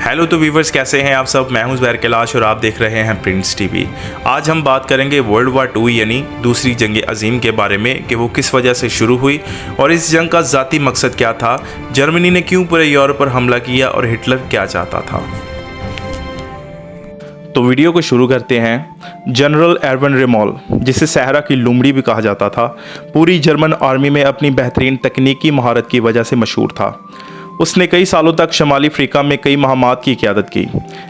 Hello तो viewers, कैसे हैं आप सब। मैं हूं ज़ुबैर कैलाश और आप देख रहे हैं प्रिंस टीवी। आज हम बात करेंगे वर्ल्ड वार 2 यानी दूसरी जंग अजीम के बारे में कि वो किस वजह से शुरू हुई और इस जंग का ज़ाती मकसद क्या था, जर्मनी ने क्यों पूरे यूरोप पर हमला किया और हिटलर क्या चाहता था। तो वीडियो को शुरू करते हैं। जनरल एरवन रेमॉल, जिसे सहरा की लुमड़ी भी कहा जाता था, पूरी जर्मन आर्मी में अपनी बेहतरीन तकनीकी महारत की वजह से मशहूर था। उसने कई सालों तक शमाली अफ्रीका में कई महामात की क़यादत की,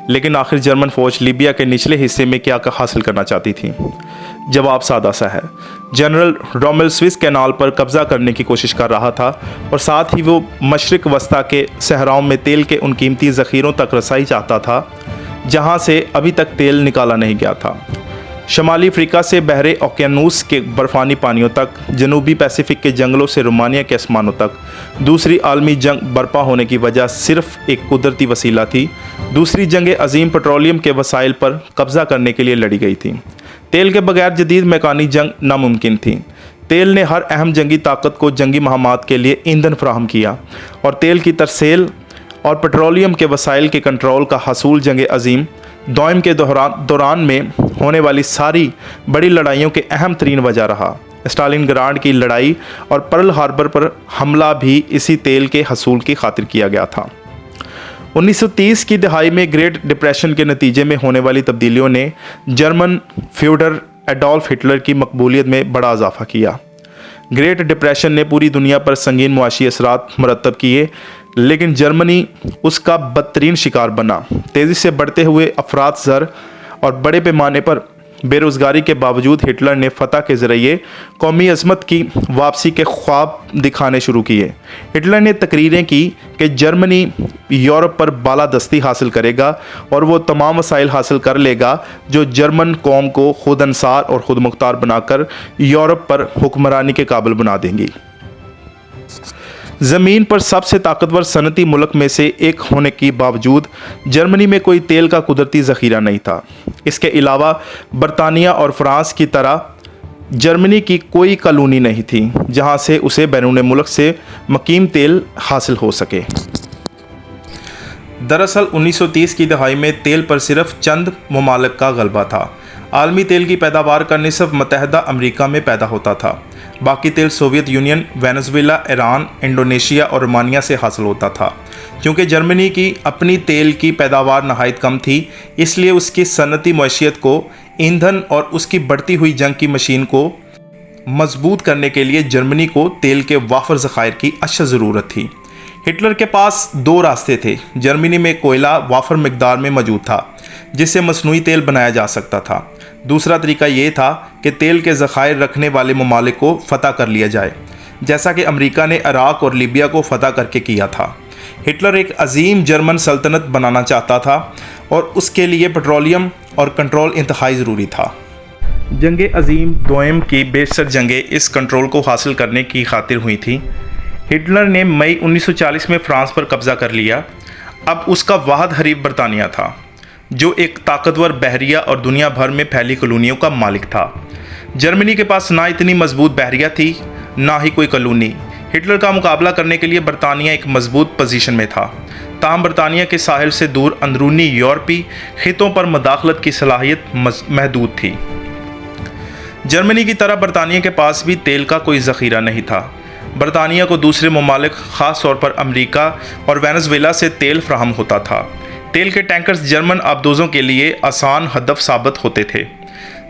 लेकिन आखिर जर्मन फ़ौज लीबिया के निचले हिस्से में क्या हासिल करना चाहती थी। जवाब सादा सा है। जनरल रोमेल स्विस कैनाल पर कब्ज़ा करने की कोशिश कर रहा था और साथ ही वो मशरिक़ वस्ता के सहराओं में तेल के उन कीमती ज़ख़ीरों तक रसाई चाहता था जहाँ से अभी तक तेल निकाला नहीं गया था। शमाली अफ्रीका से बहरे ओकेनूस के बर्फ़ानी पानियों तक, जनूबी पैसिफिक के जंगलों से रोमानिया के आसमानों तक, दूसरी आलमी जंग बर्पा होने की वजह सिर्फ एक कुदरती वसीला थी। दूसरी जंग अजीम पेट्रोलियम के वसाइल पर कब्ज़ा करने के लिए लड़ी गई थी। तेल के बगैर जदीद मैकानी जंग नामुमकिन थी। तेल ने हर अहम जंगी ताकत को जंगी महामात के लिए ईंधन फराहम किया और तेल की तरसेल और पेट्रोलियम के वसाइल के कंट्रोल का हसूल जंग अजीम दौइम के दौरान में होने वाली सारी बड़ी लड़ाइयों के अहम तरीन वजह रहा। स्टालिनग्राड की लड़ाई और पर्ल हार्बर पर हमला भी इसी तेल के हसूल की खातिर किया गया था। 1930 की दहाई में ग्रेट डिप्रेशन के नतीजे में होने वाली तब्दीलियों ने जर्मन फ्यूडर एडोल्फ हिटलर की मकबूलियत में बड़ा इजाफा किया। ग्रेट डिप्रेशन ने पूरी दुनिया पर संगीन मुआशी असरात मरतब किए, लेकिन जर्मनी उसका बदतरीन शिकार बना। तेज़ी से बढ़ते हुए अफराद ज़र और बड़े पैमाने पर बेरोज़गारी के बावजूद हिटलर ने फतह के ज़रिए कौमी अज़मत की वापसी के ख्वाब दिखाने शुरू किए। हिटलर ने तकरीरें की कि जर्मनी यूरोप पर बालादस्ती हासिल करेगा और वो तमाम वसाइल हासिल कर लेगा जो जर्मन कौम को खुद अंसार और ख़ुद मुख्तार बनाकर यूरोप पर हुक्मरानी के काबिल बना देंगी। ज़मीन पर सबसे ताकतवर सनती मुल्क में से एक होने के बावजूद जर्मनी में कोई तेल का कुदरती ज़ख़ीरा नहीं था। इसके अलावा बरतानिया और फ्रांस की तरह जर्मनी की कोई कॉलोनी नहीं थी जहां से उसे बैरून मुल्क से मकीम तेल हासिल हो सके। दरअसल 1930 की दहाई में तेल पर सिर्फ चंद ममालिक का गलबा था। आलमी तेल की पैदावार का निसफ मुत्तहदा अमरीका में पैदा होता था। बाकी तेल Soviet union, Venezuela, Iran, Indonesia और रोमानिया से हासिल होता था। क्योंकि जर्मनी की अपनी तेल की पैदावार नहायत कम थी, इसलिए उसकी सनती मईशत को ईंधन और उसकी बढ़ती हुई जंग की मशीन को मजबूत करने के लिए जर्मनी को तेल के वाफर ज़खायर की अशद ज़रूरत थी। हिटलर के पास दो रास्ते थे। जर्मनी में कोयला वाफर मिकदार में मौजूद था जिससे मसनूई तेल बनाया जा सकता था। दूसरा तरीका ये था कि तेल के ज़खायर रखने वाले ममालिक को फतह कर लिया जाए, जैसा कि अमेरिका ने इराक़ और लीबिया को फतह करके किया था। हिटलर एक अजीम जर्मन सल्तनत बनाना चाहता था और उसके लिए पेट्रोलियम और कंट्रोल इंतहाई ज़रूरी था। जंग अजीम दोइम की बेशतर जंगें इस कंट्रोल को हासिल करने की खातिर हुई थी। हिटलर ने मई 1940 में फ़्रांस पर कब्ज़ा कर लिया। अब उसका वाहिद हरीफ बरतानिया था, जो एक ताकतवर बहरिया और दुनिया भर में फैली कॉलोनियों का मालिक था। जर्मनी के पास ना इतनी मजबूत बहरिया थी, ना ही कोई कॉलोनी। हिटलर का मुकाबला करने के लिए बरतानिया एक मजबूत पोजीशन में था। ताहम बरतानिया के साहिल से दूर अंदरूनी यूरोपी खितों पर मुदाखलत की सलाहियत महदूद थी। जर्मनी की तरह बरतानिया के पास भी तेल का कोई ज़ख़ीरा नहीं था। बरतानिया को दूसरे ममालिक, ख़ास तौर पर अमेरिका और वेनेजुएला से तेल फ्राहम होता था। तेल के टैंकर्स जर्मन आबदोज़ों के लिए आसान हदफ साबित होते थे।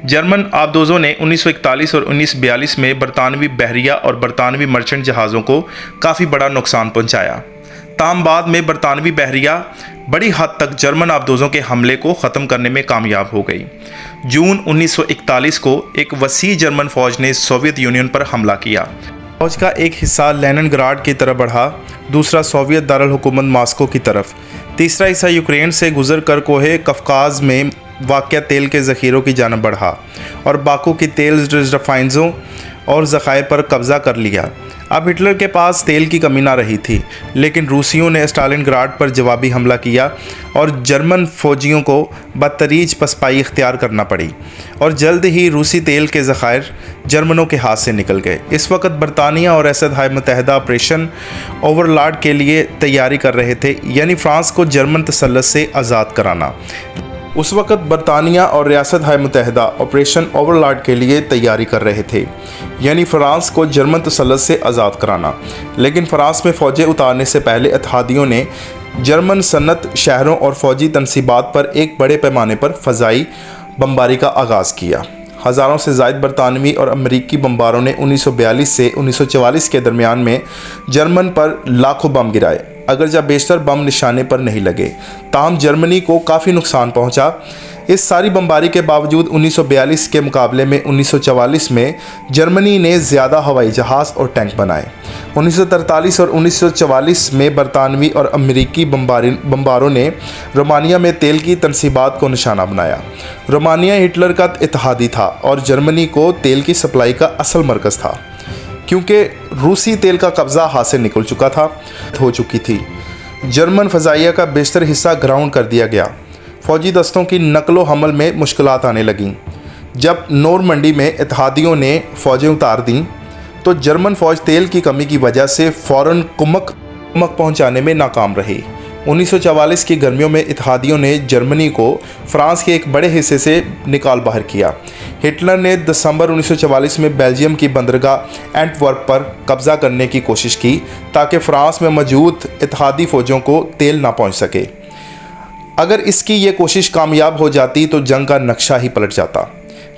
जर्मन आबदोज़ों ने 1941 और 1942 में बरतानवी बहरिया और बरतानवी मर्चेंट जहाज़ों को काफ़ी बड़ा नुकसान पहुंचाया। ताम बाद में बरतानवी बहरिया बड़ी हद तक जर्मन आबदोज़ों के हमले को ख़त्म करने में कामयाब हो गई। जून 1941 को एक वसी जर्मन फ़ौज ने सोवियत यूनियन पर हमला किया। फ़ौज का एक हिस्सा लेनिनग्राड की तरफ बढ़ा, दूसरा सोवियत दारुल हुकूमत मॉस्को की तरफ, तीसरा हिस्सा यूक्रेन से गुजर कर कोहे कफकाज़ में वाक़या तेल के ज़ख़ीरों की जानब बढ़ा और बाकू की तेल रिफाइनरों और ज़खायर पर कब्ज़ा कर लिया। अब हिटलर के पास तेल की कमी ना रही थी, लेकिन रूसियों ने स्टालिनग्राड पर जवाबी हमला किया और जर्मन फौजियों को बदतरीज पसपाई इख्तियार करना पड़ी और जल्द ही रूसी तेल के ज़खायर जर्मनों के हाथ से निकल गए। इस वक्त बरतानिया और रियासत मुत्तहिदा ऑपरेशन ओवरलॉर्ड के लिए तैयारी कर रहे थे, यानी फ्रांस को जर्मन तसल्लुत से आज़ाद कराना। उस वक्त बरतानिया और रियासत मुत्तहिदा ऑपरेशन ओवरलॉर्ड के लिए तैयारी कर रहे थे, यानी फ़्रांस को जर्मन तसल्लुत से आज़ाद कराना। लेकिन फ़्रांस में फ़ौजें उतारने से पहले इत्तेहादियों ने जर्मन सनत शहरों और फ़ौजी तनसीबात पर एक बड़े पैमाने पर फ़ज़ाई बमबारी का आगाज़ किया। हज़ारों से ज़ायद बरतानवी और अमरीकी बमबारों ने 1942 से 1944 के दरमियान में जर्मन पर लाखों बम गिराए, अगर जब बेशतर बम निशाने पर नहीं लगे। ताहम जर्मनी को काफ़ी नुकसान पहुंचा। इस सारी बमबारी के बावजूद 1942 के मुकाबले में 1944 में जर्मनी ने ज़्यादा हवाई जहाज़ और टैंक बनाए। 1943 और 1944 में बरतानवी और अमरीकी बमबारों ने रोमानिया में तेल की तनसीबात को निशाना बनाया। रोमानिया हिटलर का इत्तेहादी था और जर्मनी को तेल की सप्लाई का असल मरकज़ था, क्योंकि रूसी तेल का कब्ज़ा हाथ से निकल चुका हो चुकी थी। जर्मन फ़ज़ाइया का बेशतर हिस्सा ग्राउंड कर दिया गया। फ़ौजी दस्तों की नकलो हमल में मुश्किलात आने लगीं। जब नॉर्मंडी में इत्तेहादियों ने फ़ौजें उतार दीं तो जर्मन फ़ौज तेल की कमी की वजह से फ़ौरन कुमक पहुंचाने में नाकाम रही। 1944 की गर्मियों में इत्तेहादियों ने जर्मनी को फ्रांस के एक बड़े हिस्से से निकाल बाहर किया। हिटलर ने दिसंबर 1944 में बेल्जियम की बंदरगाह एंटवर्प पर कब्ज़ा करने की कोशिश की ताकि फ़्रांस में मौजूद इत्तेहादी फ़ौजों को तेल ना पहुंच सके। अगर इसकी ये कोशिश कामयाब हो जाती तो जंग का नक्शा ही पलट जाता,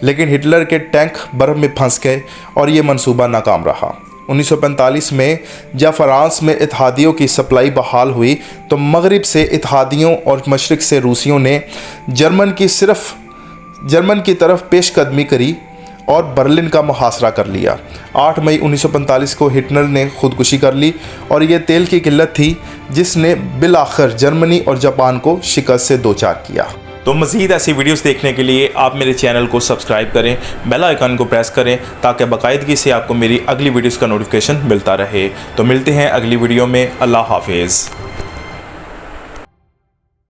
लेकिन हिटलर के टैंक बर्फ़ में फंस गए और ये मंसूबा नाकाम रहा। 1945 में जब फ़्रांस में इत्तेहादियों की सप्लाई बहाल हुई तो मगरिब से इत्तेहादियों और मशरिक़ से रूसियों ने जर्मन की तरफ पेशकदमी करी और बर्लिन का मुहासरा कर लिया। 8 मई 1945 को हिटलर ने खुदकुशी कर ली और ये तेल की किल्लत थी जिसने बिलाखिर जर्मनी और जापान को शिकस्त से दो चार किया। तो मज़ीद ऐसी वीडियोस देखने के लिए आप मेरे चैनल को सब्सक्राइब करें, बेल आइकन को प्रेस करें ताकि बाकायदगी से आपको मेरी अगली वीडियोस का नोटिफिकेशन मिलता रहे। तो मिलते हैं अगली वीडियो में। अल्लाह हाफिज़।